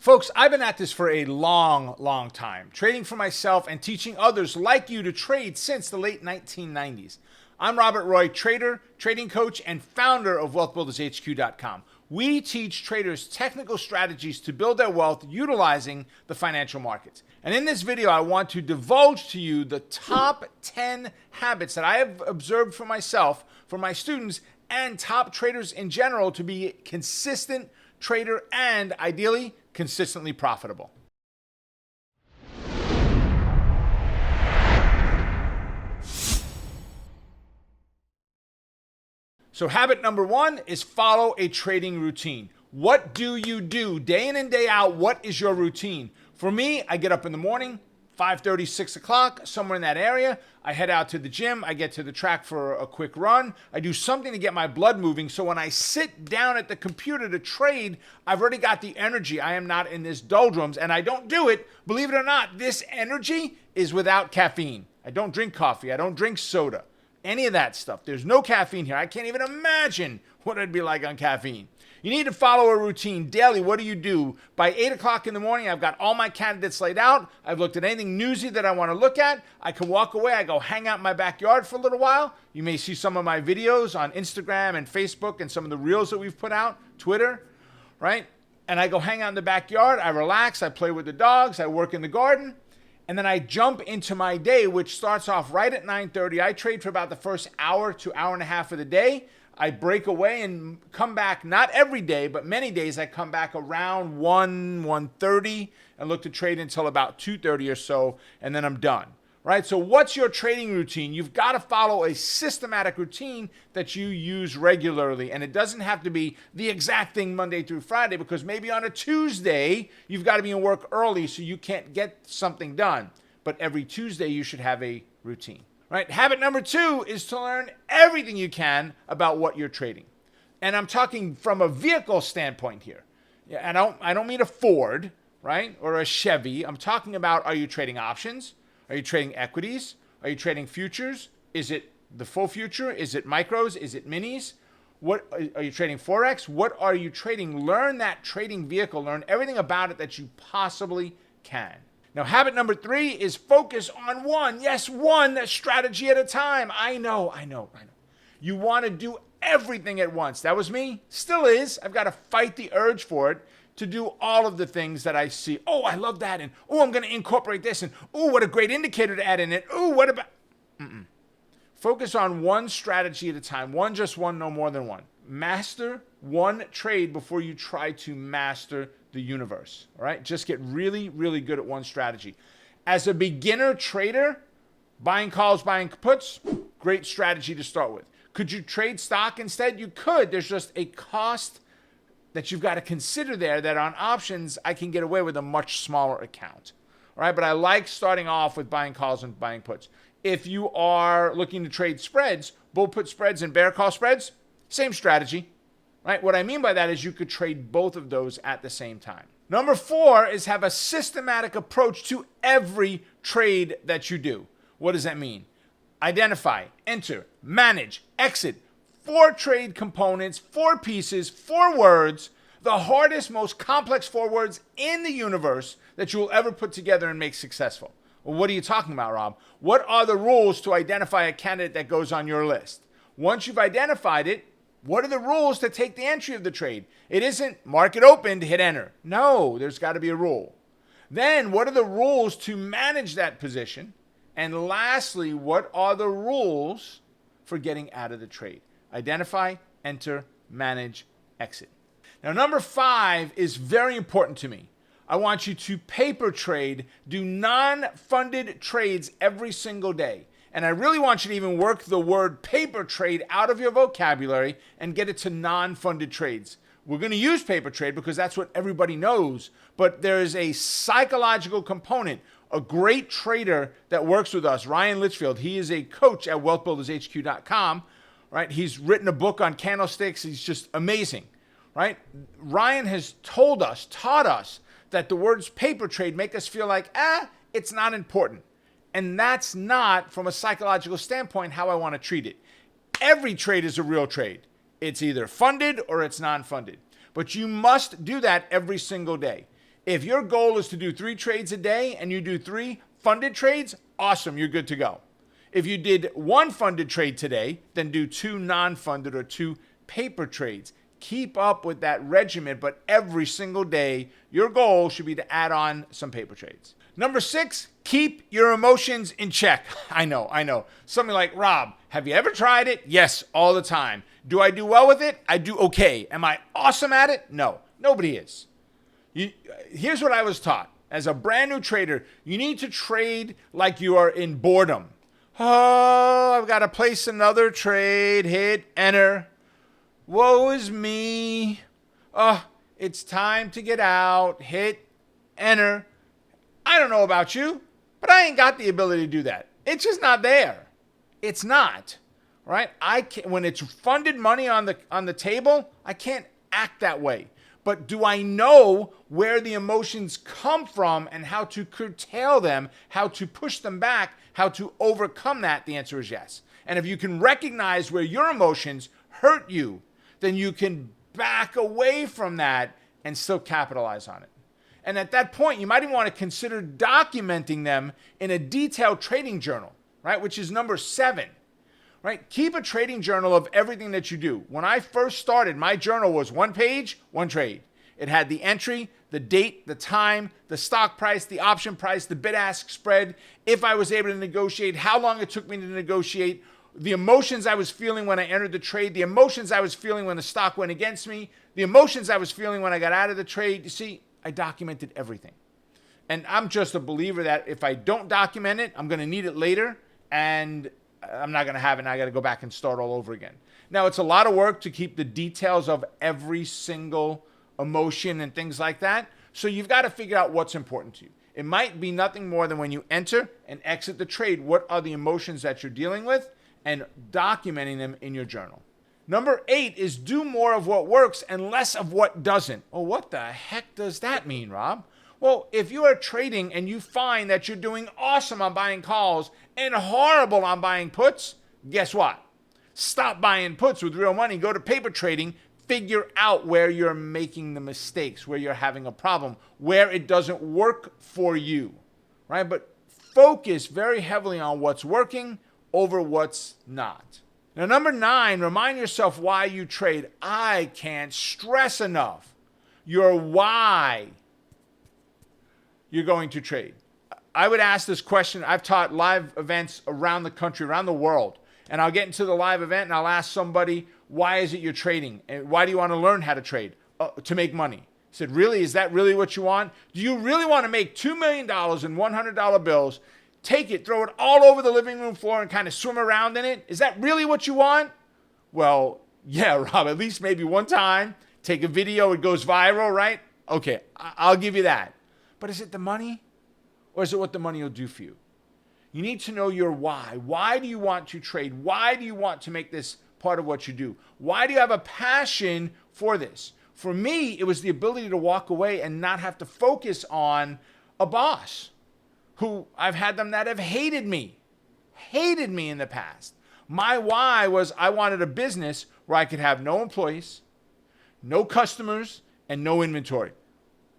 Folks, I've been at this for a long time, trading for myself and teaching others like you to trade since the late 1990s. I'm Robert Roy, trader, trading coach, and founder of WealthBuildersHQ.com. We teach traders technical strategies to build their wealth utilizing the financial markets. And in this video, I want to divulge to you the top 10 habits that I have observed for myself, for my students, and top traders in general to be a consistent trader and ideally consistently profitable. So habit number one is follow a trading routine. What do you do day in and day out? What is your routine? For me, I get up in the morning, 5:30, 6 o'clock, somewhere in that area. I head out to the gym. I get to the track for a quick run. I do something to get my blood moving. So when I sit down at the computer to trade, I've already got the energy. I am not in this doldrums, and I don't do it. Believe it or not, this energy is without caffeine. I don't drink coffee. I don't drink soda. Any of that stuff. There's no caffeine here. I can't even imagine what it'd be like on caffeine. You need to follow a routine daily. What do you do? By 8 o'clock in the morning, I've got all my candidates laid out. I've looked at anything newsy that I want to look at. I can walk away. I go hang out in my backyard for a little while. You may see some of my videos on Instagram and Facebook and some of the reels that we've put out, Twitter, right? And I go hang out in the backyard. I relax. I play with the dogs. I work in the garden. And then I jump into my day, which starts off right at 9:30. I trade for about the first hour to hour and a half of the day. I break away and come back, not every day, but many days I come back around 1:30 and look to trade until about 2:30 or so, and then I'm done. Right? So what's your trading routine? You've got to follow a systematic routine that you use regularly. And it doesn't have to be the exact thing Monday through Friday, because maybe on a Tuesday, you've got to be in work early so you can't get something done. But every Tuesday, you should have a routine. Right? Habit number two is to learn everything you can about what you're trading. And I'm talking from a vehicle standpoint here. And I don't mean a Ford, right? Or a Chevy. I'm talking about, are you trading options? Are you trading equities? Are you trading futures? Is it the full future? Is it micros? Is it minis? What are you trading Forex? What are you trading? Learn that trading vehicle. Learn everything about it that you possibly can. Now, habit number three is focus on one. Yes, one strategy at a time. I know. You want to do everything at once. That was me. Still is. I've got to fight the urge for it to do all of the things that I see. Oh, I love that. And oh, I'm going to incorporate this. And oh, what a great indicator to add in it. Oh, what about... Focus on one strategy at a time. Just one, no more than one. Master one trade before you try to master the universe. All right? Just get really, really good at one strategy. As a beginner trader, buying calls, buying puts, great strategy to start with. Could you trade stock instead? You could. There's just a cost that you've got to consider there, that on options, I can get away with a much smaller account. All right, but I like starting off with buying calls and buying puts. If you are looking to trade spreads, bull put spreads and bear call spreads, same strategy. Right? What I mean by that is you could trade both of those at the same time. Number four is have a systematic approach to every trade that you do. What does that mean? Identify, enter, manage, exit. 4 trade components, 4 pieces, 4 words, the hardest, most complex 4 words in the universe that you will ever put together and make successful. Well, what are you talking about, Rob? What are the rules to identify a candidate that goes on your list? Once you've identified it, what are the rules to take the entry of the trade? It isn't market open to hit enter. No, there's got to be a rule. Then what are the rules to manage that position? And lastly, what are the rules for getting out of the trade? Identify, enter, manage, exit. Now, number 5 is very important to me. I want you to paper trade, do non-funded trades every single day. And I really want you to even work the word paper trade out of your vocabulary and get it to non-funded trades. We're going to use paper trade because that's what everybody knows, but there is a psychological component. A great trader that works with us, Ryan Litchfield, he is a coach at WealthBuildersHQ.com. Right? He's written a book on candlesticks. He's just amazing, right? Ryan has taught us that the words paper trade make us feel like, it's not important. And that's not, from a psychological standpoint, how I want to treat it. Every trade is a real trade. It's either funded or it's non-funded. But you must do that every single day. If your goal is to do 3 trades a day and you do 3 funded trades, awesome, you're good to go. If you did 1 funded trade today, then do 2 non-funded or 2 paper trades. Keep up with that regimen, but every single day, your goal should be to add on some paper trades. Number 6, keep your emotions in check. I know. Something like, Rob, have you ever tried it? Yes, all the time. Do I do well with it? I do okay. Am I awesome at it? No, nobody is. Here's what I was taught. As a brand new trader, you need to trade like you are in boredom. Oh, I've got to place another trade, hit enter. Woe is me. Oh, it's time to get out, hit enter. I don't know about you, but I ain't got the ability to do that. It's just not there. It's not, right? When it's funded money on the table, I can't act that way. But do I know where the emotions come from and how to curtail them, how to push them back, how to overcome that? The answer is yes. And if you can recognize where your emotions hurt you, then you can back away from that and still capitalize on it. And at that point, you might even want to consider documenting them in a detailed trading journal, right? Which is number 7, right? Keep a trading journal of everything that you do. When I first started, my journal was 1 page, 1 trade. It had the entry, the date, the time, the stock price, the option price, the bid-ask spread, if I was able to negotiate, how long it took me to negotiate, the emotions I was feeling when I entered the trade, the emotions I was feeling when the stock went against me, the emotions I was feeling when I got out of the trade. You see, I documented everything. And I'm just a believer that if I don't document it, I'm going to need it later, and I'm not going to have it, and I got to go back and start all over again. Now, it's a lot of work to keep the details of every single emotion and things like that. So you've got to figure out what's important to you. It might be nothing more than when you enter and exit the trade, what are the emotions that you're dealing with, and documenting them in your journal. Number 8 is do more of what works and less of what doesn't. Oh, what the heck does that mean, Rob? Well, if you are trading and you find that you're doing awesome on buying calls and horrible on buying puts, guess what? Stop buying puts with real money. Go to paper trading. Figure out where you're making the mistakes, where you're having a problem, where it doesn't work for you, right? But focus very heavily on what's working over what's not. Now, number 9, remind yourself why you trade. I can't stress enough your why you're going to trade. I would ask this question. I've taught live events around the country, around the world, and I'll get into the live event and I'll ask somebody, why is it you're trading? And why do you want to learn how to trade? To make money. I said, really? Is that really what you want? Do you really want to make $2 million in $100 bills, take it, throw it all over the living room floor and kind of swim around in it? Is that really what you want? Well, yeah, Rob, at least maybe one time, take a video, it goes viral, right? Okay, I'll give you that. But is it the money? Or is it what the money will do for you? You need to know your why. Why do you want to trade? Why do you want to make this part of what you do? Why do you have a passion for this? For me, it was the ability to walk away and not have to focus on a boss who I've had them that have hated me in the past. My why was I wanted a business where I could have no employees, no customers, and no inventory.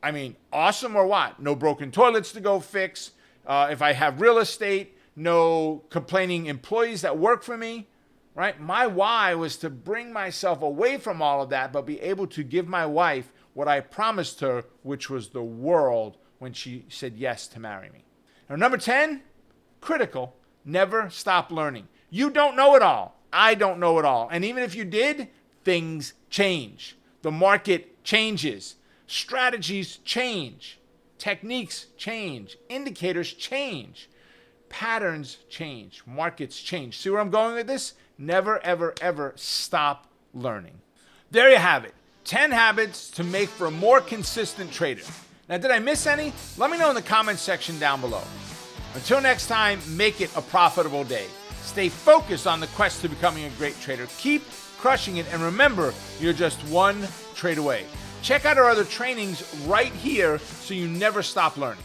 I mean, awesome or what? No broken toilets to go fix. If I have real estate, no complaining employees that work for me, right? My why was to bring myself away from all of that, but be able to give my wife what I promised her, which was the world, when she said yes to marry me. Now, number 10, critical, never stop learning. You don't know it all. I don't know it all. And even if you did, things change. The market changes. Strategies change. Techniques change. Indicators change. Patterns change. Markets change. See where I'm going with this? Never, ever, ever stop learning. There you have it. 10 habits to make for a more consistent trader. Now, did I miss any? Let me know in the comments section down below. Until next time, make it a profitable day. Stay focused on the quest to becoming a great trader. Keep crushing it, and remember, you're just one trade away. Check out our other trainings right here so you never stop learning.